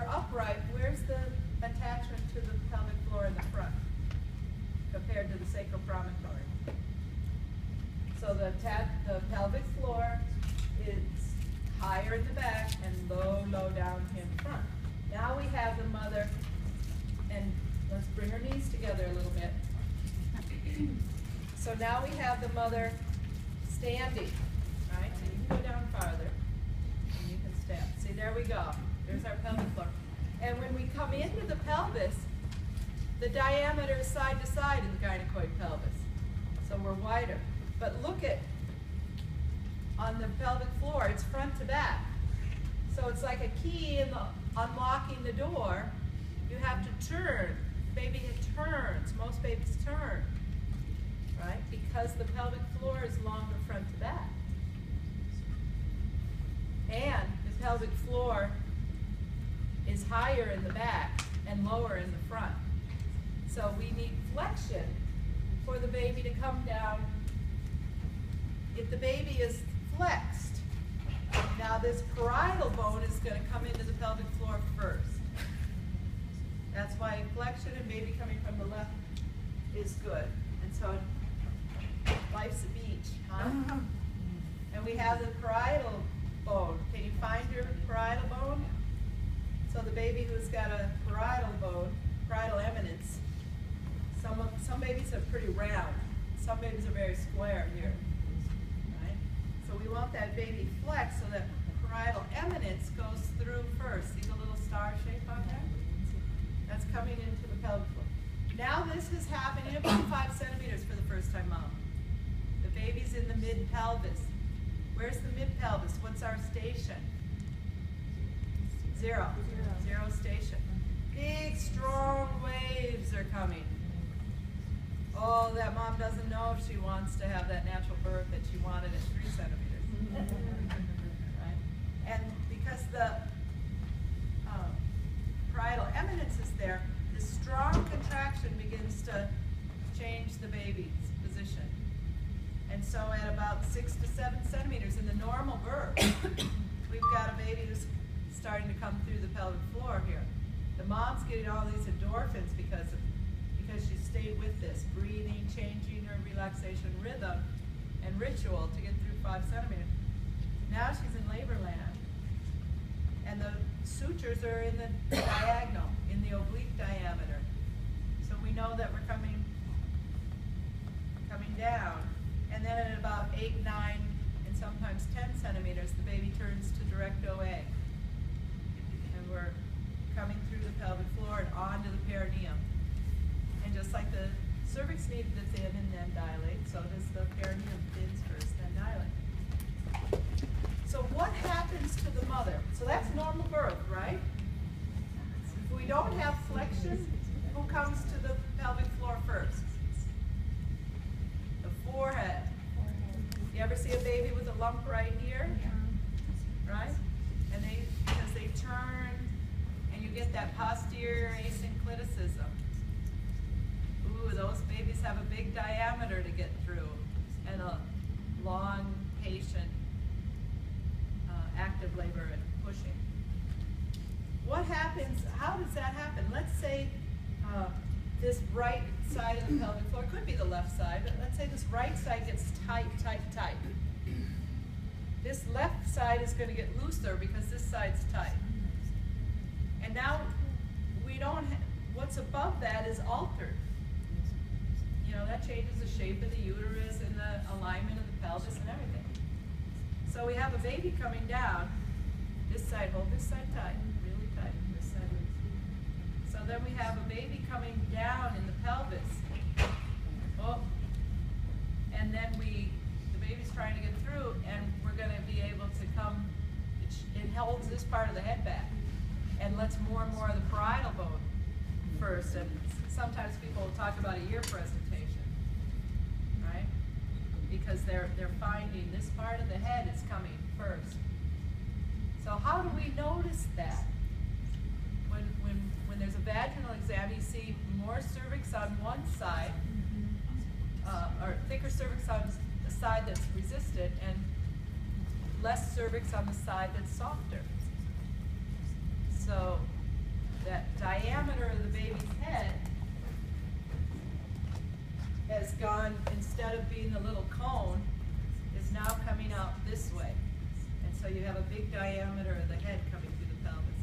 we're upright, where's the attachment to the pelvic floor in the front compared to the sacral promontory? So the pelvic floor is higher in the back and low down in front. Now we have the mother, and let's bring her knees together a little bit. So now we have the mother standing, right? So you can go down farther, and you can stand. See, there we go. There's our pelvic floor. And when we come into the pelvis, the diameter is side to side in the gynecoid pelvis. So we're wider. But look at, on the pelvic floor, it's front to back. So it's like a key in unlocking the door. You have to turn. Baby turns. Most babies turn, right? Because the pelvic floor is longer front to back. And the pelvic floor is higher in the back and lower in the front. So we need flexion for the baby to come down. If the baby is flexed, now this parietal bone is going to come into the pelvic floor first. That's why flexion and baby coming from the left is good. And so life's a beach, huh? And we have the parietal bone. Can you find your parietal bone? So the baby who's got a parietal bone, parietal eminence, some babies are pretty round. Some babies are very square here. Right? So we want that baby flexed so that parietal eminence goes through first. See the little star shape on there? That's coming into the pelvic floor. Now this is happening about 5 centimeters for the first time mom. The baby's in the mid-pelvis. Where's the mid-pelvis? What's our station? Zero. Zero station. Big, strong waves are coming. Oh, that mom doesn't know if she wants to have that natural birth that she wanted at 3 centimeters. Right? And because the parietal eminence is there, the strong contraction begins to change the baby's position. And so at about 6 to 7 centimeters in the normal birth, we've got a baby who's starting to come through the pelvic floor here. The mom's getting all these endorphins because she stayed with this, breathing, changing her relaxation rhythm and ritual to get through 5 centimeters. Now she's in labor land, and the sutures are in the diagonal, in the oblique diameter. So we know that we're coming down. And then at about 8, 9, and sometimes 10 centimeters, the baby turns to direct OA. And we're coming through the pelvic floor and onto the perineum. And just like the cervix needs to thin and then dilate, so does the perineum thins first, then dilate. So what happens to the mother? So that's normal birth, right? If we don't have flexion, who comes to the pelvic floor first? The forehead. You ever see a baby with a lump right here? Right? And because they turn, and you get that posterior asynclitism. Ooh, those babies have a big diameter to get through, and a long, patient, active labor and pushing. What happens, how does that happen? Let's say this right side of the pelvic floor, could be the left side, but let's say this right side gets tight, tight, tight. This left side is going to get looser because this side's tight. And now we don't, what's above that is altered. You know, that changes the shape of the uterus and the alignment of the pelvis and everything. So we have a baby coming down. This side, hold this side tight, really tight. This side loose. So then we have a baby coming down in the pelvis. Oh, and then the baby's trying to get through, and we're going to be able to come. It holds this part of the head back, and lets more and more of the parietal bone first. And sometimes people will talk about a ear presentation, right? Because they're finding this part of the head is coming first. So how do we notice that? When there's a vaginal exam, you see more cervix on one side, or thicker cervix on the side that's resistant, and less cervix on the side that's softer. So instead of being the little cone, is now coming out this way. And so you have a big diameter of the head coming through the pelvis.